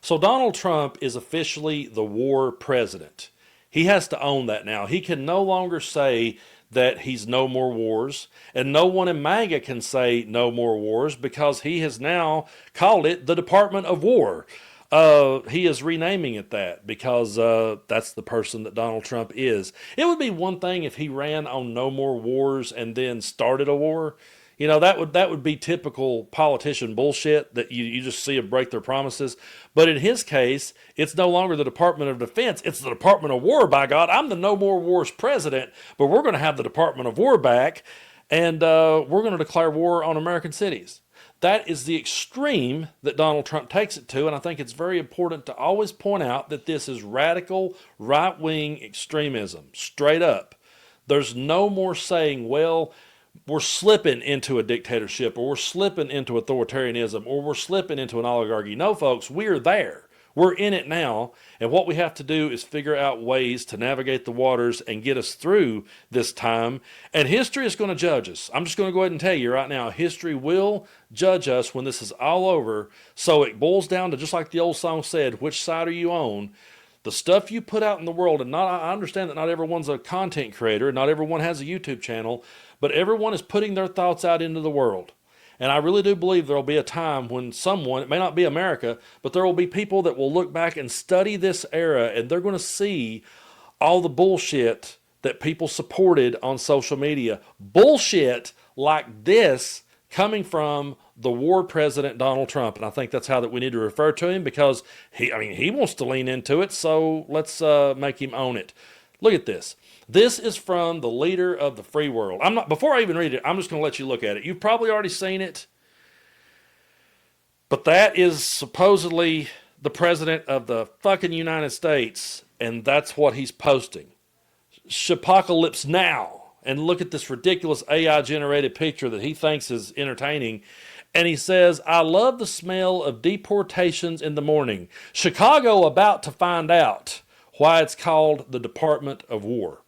So Donald Trump is officially the war president. He has to own that now. He can no longer say that he's no more wars, and no one in MAGA can say no more wars because he has now called it the Department of War. He is renaming it that because that's the person that Donald Trump is. It would be one thing if he ran on no more wars and then started a war. You know, that would be typical politician bullshit that you just see them break their promises. But in his case, it's no longer the Department of Defense. It's the Department of War, by God. I'm the No More Wars president, but we're going to have the Department of War back, and we're going to declare war on American cities. That is the extreme that Donald Trump takes it to, and I think it's very important to always point out that this is radical right-wing extremism, straight up. There's no more saying, well, we're slipping into a dictatorship, or we're slipping into authoritarianism, or we're slipping into an oligarchy. No, folks, we're there. We're in it now, and what we have to do is figure out ways to navigate the waters and get us through this time, and history is going to judge us. I'm just going to go ahead and tell you right now, history will judge us when this is all over, so it boils down to, just like the old song said, which side are you on? The stuff you put out in the world, and I understand that not everyone's a content creator, and not everyone has a YouTube channel, but everyone is putting their thoughts out into the world. And I really do believe there will be a time when someone, it may not be America, but there will be people that will look back and study this era, and they're going to see all the bullshit that people supported on social media. Bullshit like this coming from the war president, Donald Trump. And I think that's how that we need to refer to him, because he wants to lean into it, so let's make him own it. Look at this. This is from the leader of the free world. Before I even read it, I'm just going to let you look at it. You've probably already seen it, but that is supposedly the president of the fucking United States, and that's what he's posting. Shapocalypse now. And look at this ridiculous AI-generated picture that he thinks is entertaining. And he says, I love the smell of deportations in the morning. Chicago about to find out why it's called the Department of War.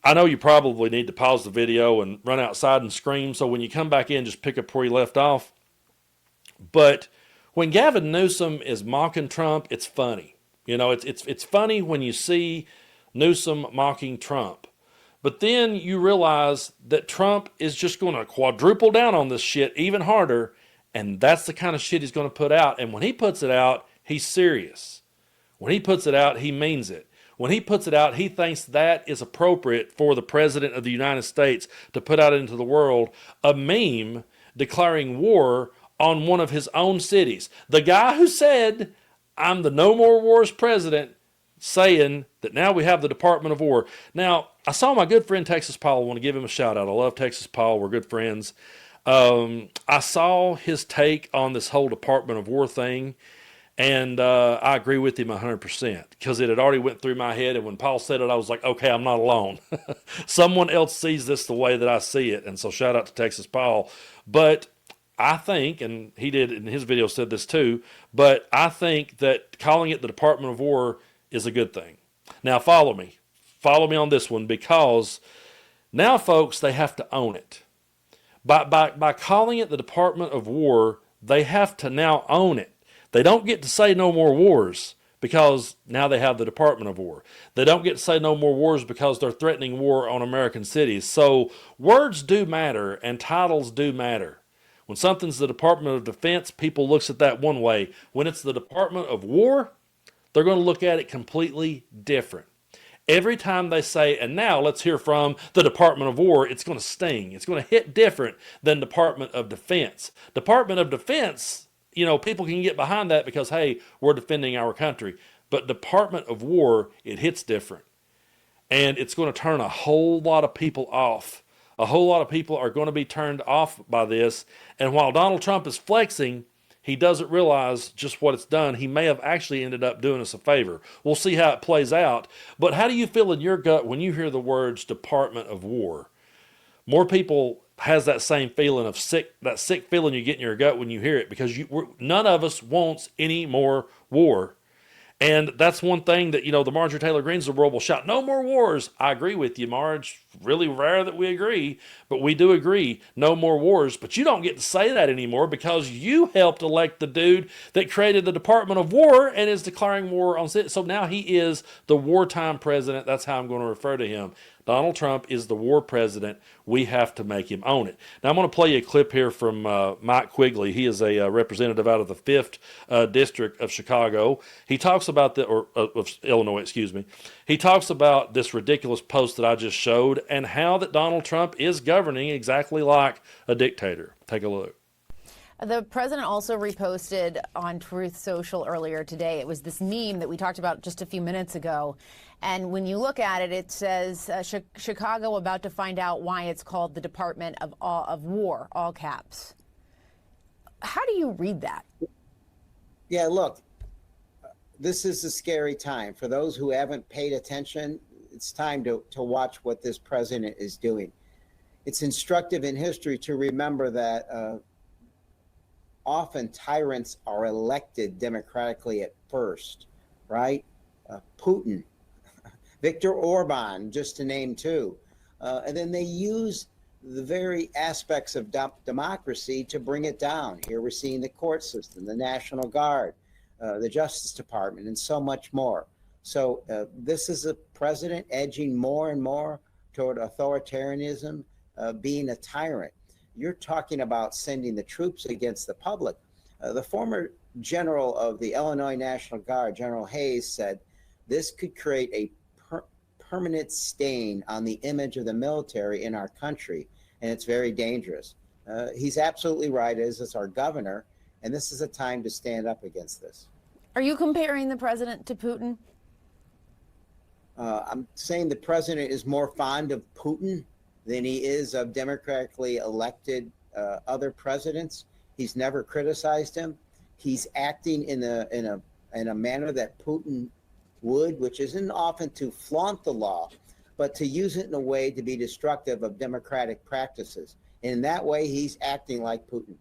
I know you probably need to pause the video and run outside and scream, so when you come back in, just pick up where you left off. But when Gavin Newsom is mocking Trump, it's funny. You know, it's funny when you see Newsom mocking Trump. But then you realize that Trump is just going to quadruple down on this shit even harder, and that's the kind of shit he's going to put out. And when he puts it out, he's serious. When he puts it out, he means it. When he puts it out, he thinks that is appropriate for the President of the United States to put out into the world a meme declaring war on one of his own cities. The guy who said, I'm the No More Wars president, saying that now we have the Department of War. Now, I saw my good friend Texas Paul. I want to give him a shout out. I love Texas Paul. We're good friends. I saw his take on this whole Department of War thing, and I agree with him 100% because it had already went through my head. And when Paul said it, I was like, okay, I'm not alone. Someone else sees this the way that I see it. And so shout out to Texas Paul. But I think, and he did in his video said this too, but I think that calling it the Department of War is a good thing. Now follow me. Follow me on this one, because now, folks, they have to own it. By calling it the Department of War, they have to now own it. They don't get to say no more wars because now they have the Department of War. They don't get to say no more wars because they're threatening war on American cities. So words do matter and titles do matter. When something's the Department of Defense, people looks at that one way. When it's the Department of War, they're going to look at it completely different. Every time they say, and now let's hear from the Department of War, it's going to sting. It's going to hit different than Department of Defense. Department of Defense, you know, people can get behind that because, hey, we're defending our country. But Department of War, it hits different. And it's going to turn a whole lot of people off. A whole lot of people are going to be turned off by this. And while Donald Trump is flexing, he doesn't realize just what it's done. He may have actually ended up doing us a favor. We'll see how it plays out. But how do you feel in your gut when you hear the words Department of War? More people has that same feeling of that sick feeling you get in your gut when you hear it, because none of us wants any more war. And that's one thing that, the Marjorie Taylor Greens of the world will shout, no more wars. I agree with you, Marge. Really rare that we agree, but we do agree, no more wars. But you don't get to say that anymore because you helped elect the dude that created the Department of War and is declaring war on. So now he is the wartime president. That's how I'm going to refer to him. Donald Trump is the war president. We have to make him own it. Now, I'm going to play you a clip here from Mike Quigley. He is a representative out of the 5th District of Chicago. He talks about of Illinois, excuse me. He talks about this ridiculous post that I just showed and how that Donald Trump is governing exactly like a dictator. Take a look. The president also reposted on Truth Social earlier today. It was this meme that we talked about just a few minutes ago. And when you look at it, it says Chicago about to find out why it's called the Department of War, all caps. How do you read that? Yeah, look, this is a scary time. For those who haven't paid attention, it's time to watch what this president is doing. It's instructive in history to remember that often tyrants are elected democratically at first, right? Putin, Viktor Orban, just to name two. And then they use the very aspects of democracy to bring it down. Here we're seeing the court system, the National Guard, the Justice Department, and so much more. So this is a president edging more and more toward authoritarianism, being a tyrant. You're talking about sending the troops against the public. The former general of the Illinois National Guard, General Hayes, said this could create a permanent stain on the image of the military in our country, and it's very dangerous. He's absolutely right, as is our governor, and this is a time to stand up against this. Are you comparing the president to Putin? I'm saying the president is more fond of Putin than he is of democratically elected other presidents. He's never criticized him. He's acting in a manner that Putin would, which isn't often to flaunt the law, but to use it in a way to be destructive of democratic practices. And in that way, he's acting like Putin.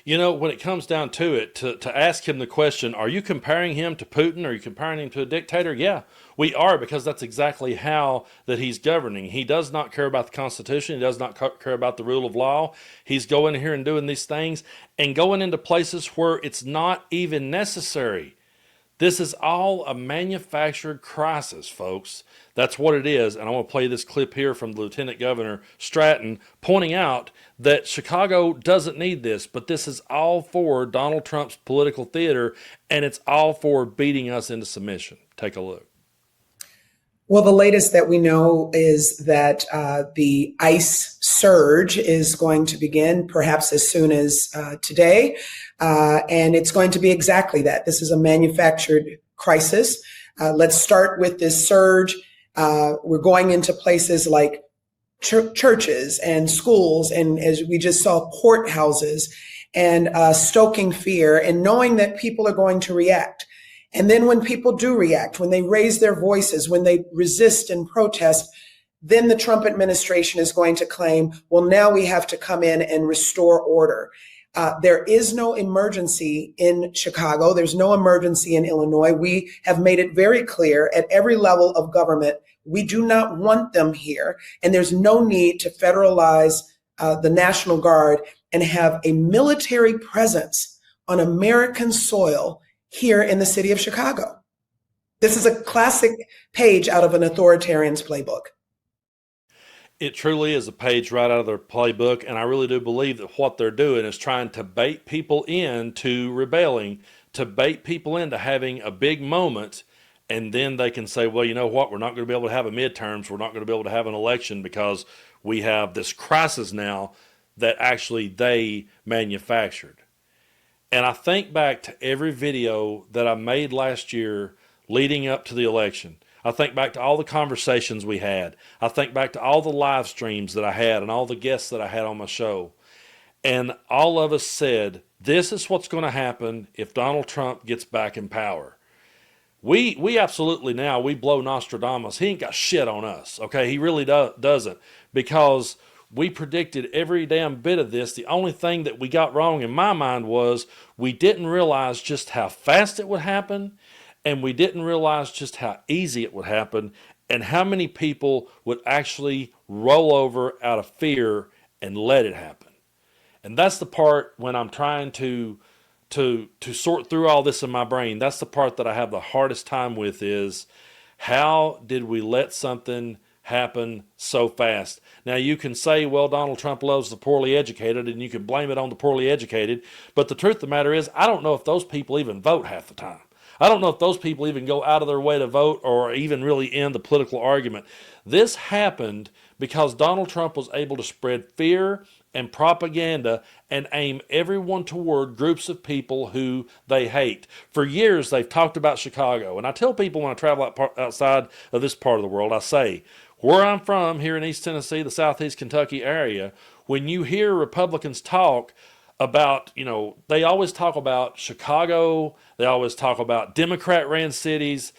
When it comes down to it, to ask him the question, are you comparing him to Putin? Are you comparing him to a dictator? Yeah, we are, because that's exactly how that he's governing. He does not care about the Constitution. He does not care about the rule of law. He's going here and doing these things and going into places where it's not even necessary. This is all a manufactured crisis, folks. That's what it is. And I want to play this clip here from Lieutenant Governor Stratton pointing out that Chicago doesn't need this, but this is all for Donald Trump's political theater, and it's all for beating us into submission. Take a look. Well, the latest that we know is that the ICE surge is going to begin perhaps as soon as today. And it's going to be exactly that. This is a manufactured crisis. Let's start with this surge. We're going into places like churches and schools, and as we just saw, courthouses, and stoking fear and knowing that people are going to react. And then when people do react, when they raise their voices, when they resist and protest, then the Trump administration is going to claim, well, now we have to come in and restore order. There is no emergency in Chicago. There's no emergency in Illinois. We have made it very clear at every level of government, we do not want them here. And there's no need to federalize the National Guard and have a military presence on American soil here in the city of Chicago. This is a classic page out of an authoritarian's playbook. It truly is a page right out of their playbook, and I really do believe that what they're doing is trying to bait people into rebelling, to bait people into having a big moment, and then they can say, well, you know what, we're not going to be able to have a midterms, we're not going to be able to have an election because we have this crisis now that actually they manufactured. And I think back to every video that I made last year leading up to the election. I think back to all the conversations we had. I think back to all the live streams that I had and all the guests that I had on my show. And all of us said, this is what's going to happen if Donald Trump gets back in power. We absolutely now, we blow Nostradamus. He ain't got shit on us, okay? He really doesn't, because we predicted every damn bit of this. The only thing that we got wrong in my mind was we didn't realize just how fast it would happen and we didn't realize just how easy it would happen and how many people would actually roll over out of fear and let it happen. And that's the part when I'm trying to sort through all this in my brain. That's the part that I have the hardest time with is how did we let something happen so fast? Now you can say, well, Donald Trump loves the poorly educated and you can blame it on the poorly educated. But the truth of the matter is, I don't know if those people even vote half the time. I don't know if those people even go out of their way to vote or even really end the political argument. This happened because Donald Trump was able to spread fear and propaganda and aim everyone toward groups of people who they hate. For years, they've talked about Chicago. And I tell people when I travel outside of this part of the world, I say, where I'm from, here in East Tennessee, the Southeast Kentucky area, when you hear Republicans talk about, they always talk about Chicago, they always talk about Democrat-ran cities,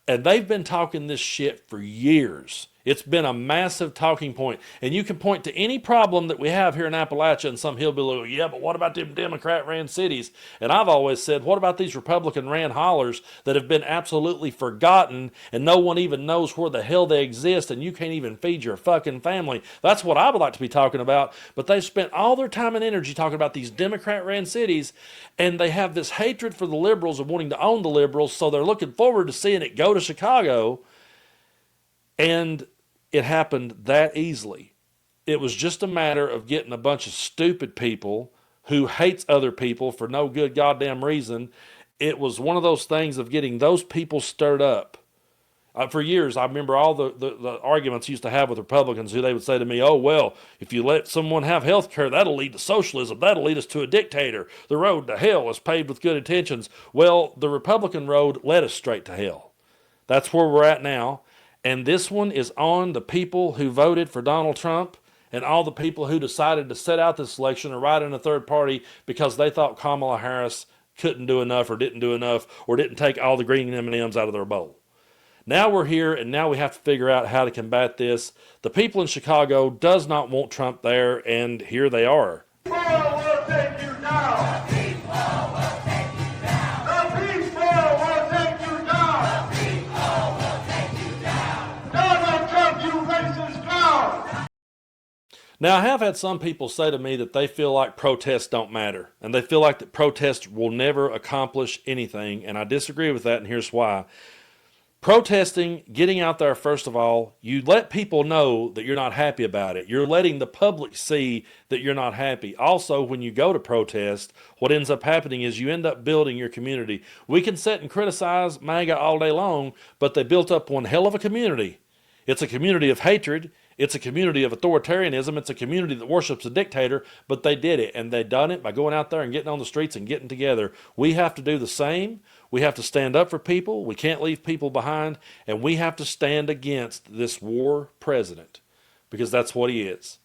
and they've been talking this shit for years. It's been a massive talking point. And you can point to any problem that we have here in Appalachia, and some hillbilly will, yeah, but what about them Democrat-ran cities? And I've always said, what about these Republican-ran hollers that have been absolutely forgotten and no one even knows where the hell they exist and you can't even feed your fucking family? That's what I would like to be talking about. But they've spent all their time and energy talking about these Democrat-ran cities, and they have this hatred for the liberals and wanting to own the liberals, so they're looking forward to seeing it go to Chicago. And it happened that easily. It was just a matter of getting a bunch of stupid people who hates other people for no good goddamn reason. It was one of those things of getting those people stirred up. For years, I remember all the arguments I used to have with Republicans who they would say to me, oh, well, if you let someone have health care, that'll lead to socialism. That'll lead us to a dictator. The road to hell is paved with good intentions. Well, the Republican road led us straight to hell. That's where we're at now. And this one is on the people who voted for Donald Trump and all the people who decided to set out this election or ride in a third party because they thought Kamala Harris couldn't do enough or didn't do enough or didn't take all the green M&Ms out of their bowl. Now we're here, and now we have to figure out how to combat this. The people in Chicago does not want Trump there, and here they are. The people will take you down. The people will take you down. The people will take you down. The people will take you down. Donald Trump, you racist clown. Now, I have had some people say to me that they feel like protests don't matter, and they feel like that protests will never accomplish anything, and I disagree with that, and here's why. Protesting, getting out there, first of all, you let people know that you're not happy about it. You're letting the public see that you're not happy. Also, when you go to protest, what ends up happening is you end up building your community. We can sit and criticize MAGA all day long, but they built up one hell of a community. It's a community of hatred. It's a community of authoritarianism. It's a community that worships a dictator, but they did it, and they done it by going out there and getting on the streets and getting together. We have to do the same. We have to stand up for people. We can't leave people behind, and we have to stand against this war president because that's what he is.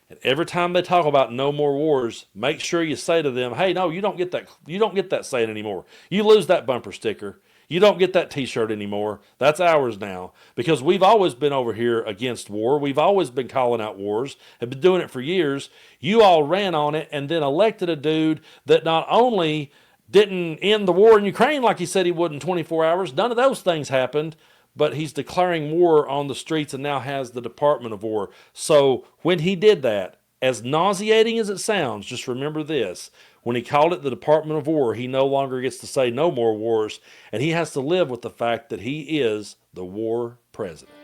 And every time they talk about no more wars, make sure you say to them, hey, no, you don't get that. You don't get that saying anymore. You lose that bumper sticker. You don't get that t-shirt anymore. That's ours now because we've always been over here against war. We've always been calling out wars, have been doing it for years. You all ran on it and then elected a dude that not only didn't end the war in Ukraine like he said he would in 24 hours. None of those things happened, but he's declaring war on the streets and now has the Department of War. So when he did that, as nauseating as it sounds, just remember this. When he called it the Department of War, he no longer gets to say no more wars, and he has to live with the fact that he is the war president.